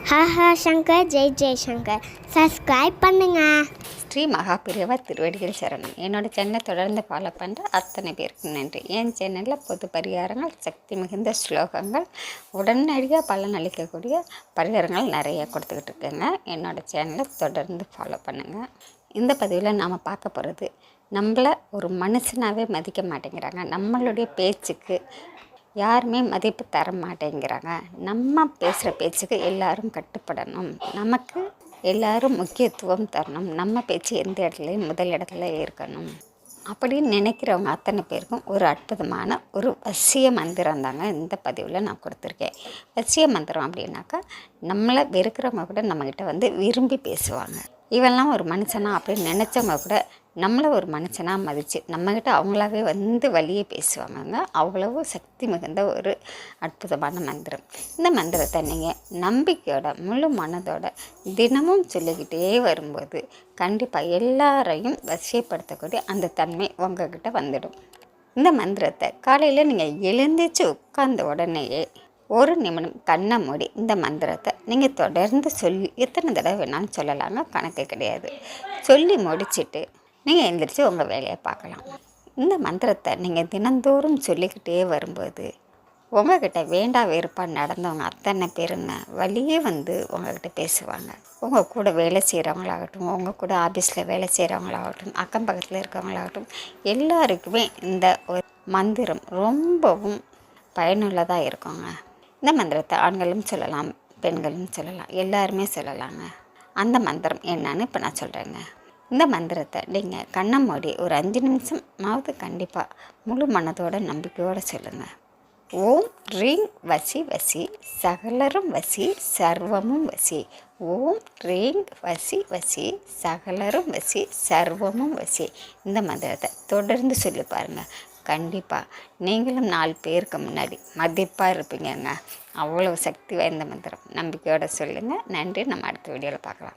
Haha Shankar Jai Shankar subscribe பண்ணுங்க. ஸ்ரீ மகாபிரிவா திருவடிகள் சரணம். என்னோடய சேனலை தொடர்ந்து ஃபாலோ பண்ணுற அத்தனை பேருக்கு நன்றி. என் சேனலில் பொது பரிகாரங்கள், சக்தி மிகுந்த ஸ்லோகங்கள், உடனடியாக பலன் அளிக்கக்கூடிய பரிகாரங்கள் நிறைய கொடுத்துக்கிட்டு இருக்கேங்க. என்னோடய சேனலை தொடர்ந்து ஃபாலோ பண்ணுங்கள். இந்த பதிவில் நாம் பார்க்க போகிறது, நம்மளை ஒரு மனுஷனாகவே மதிக்க மாட்டேங்கிறாங்க, நம்மளுடைய பேச்சுக்கு யாருமே மதிப்பு தர மாட்டேங்கிறாங்க, நம்ம பேசுகிற பேச்சுக்கு எல்லாரும் கட்டுப்படணும், நமக்கு எல்லாரும் முக்கியத்துவம் தரணும், நம்ம பேச்சு எந்த இடத்துலையும் முதல் இடத்துல இருக்கணும் அப்படின்னு நினைக்கிறவங்க அத்தனை பேருக்கும் ஒரு அற்புதமான ஒரு வசிய மந்திரம் தாங்க இந்த பதிவில் நான் கொடுத்துருக்கேன். வசிய மந்திரம் அப்படின்னாக்கா, நம்மளை வெறுக்கிறவங்க கூட நம்மக்கிட்ட வந்து விரும்பி பேசுவாங்க. இவெல்லாம் ஒரு மனுஷனா அப்படின்னு நினச்சவங்க கூட நம்மளை ஒரு மனுஷனாக மதித்து நம்மக்கிட்ட அவங்களாவே வந்து வழியே பேசுவாங்கங்க. அவ்வளவு சக்தி மிகுந்த ஒரு அற்புதமான மந்திரம். இந்த மந்திரத்தை நீங்கள் நம்பிக்கையோட முழு மனதோட தினமும் சொல்லிக்கிட்டே வரும்போது கண்டிப்பாக எல்லாரையும் வசியப்படுத்தக்கூடிய அந்த தன்மை உங்ககிட்ட வந்துடும். இந்த மந்திரத்தை காலையில் நீங்கள் எழுந்திரிச்சு உட்கார்ந்த உடனேயே ஒரு நிமிடம் கண்ணை மூடி இந்த மந்திரத்தை நீங்கள் தொடர்ந்து சொல்லி எத்தனை தடவை வேணாலும் சொல்லலாங்க, கணக்கு கிடையாது. சொல்லி முடிச்சுட்டு நீங்கள் எழுந்திரிச்சு உங்கள் வேலையை பார்க்கலாம். இந்த மந்திரத்தை நீங்கள் தினந்தோறும் சொல்லிக்கிட்டே வரும்போது உங்கள்கிட்ட வேண்டா வெறுப்பாக நடந்தவங்க அத்தனை பேருங்க வழியே வந்து உங்கள்கிட்ட பேசுவாங்க. உங்கள் கூட வேலை செய்கிறவங்களாகட்டும், உங்கள் கூட ஆஃபீஸில் வேலை செய்கிறவங்களாகட்டும், அக்கம் பக்கத்தில் இருக்கிறவங்களாகட்டும், எல்லாருக்குமே இந்த ஒரு மந்திரம் ரொம்பவும் பயனுள்ளதாக இருக்குங்க. இந்த மந்திரத்தை ஆண்களும் சொல்லலாம், பெண்களும் சொல்லலாம், எல்லாருமே சொல்லலாங்க. அந்த மந்திரம் என்னன்னு இப்போ நான் சொல்கிறேங்க. இந்த மந்திரத்தை நீங்கள் கண்ணை மூடி ஒரு 5 நிமிஷமாவது கண்டிப்பாக முழு மனதோட நம்பிக்கையோடு சொல்லுங்கள். ஓம் ரீங் வசி வசி சகலரும் வசி சர்வமும் வசி. ஓம் ரீங் வசி வசி சகலரும் வசி சர்வமும் வசி. இந்த மந்திரத்தை தொடர்ந்து சொல்லி பாருங்கள். கண்டிப்பாக நீங்களும் 4 பேருக்கு முன்னாடி மதிப்பாக இருப்பீங்கங்க. அவ்வளோ சக்தி வாய்ந்த மந்திரம். நம்பிக்கையோடு சொல்லுங்கள். நன்றி. நம்ம அடுத்த வீடியோவில் பார்க்கலாம்.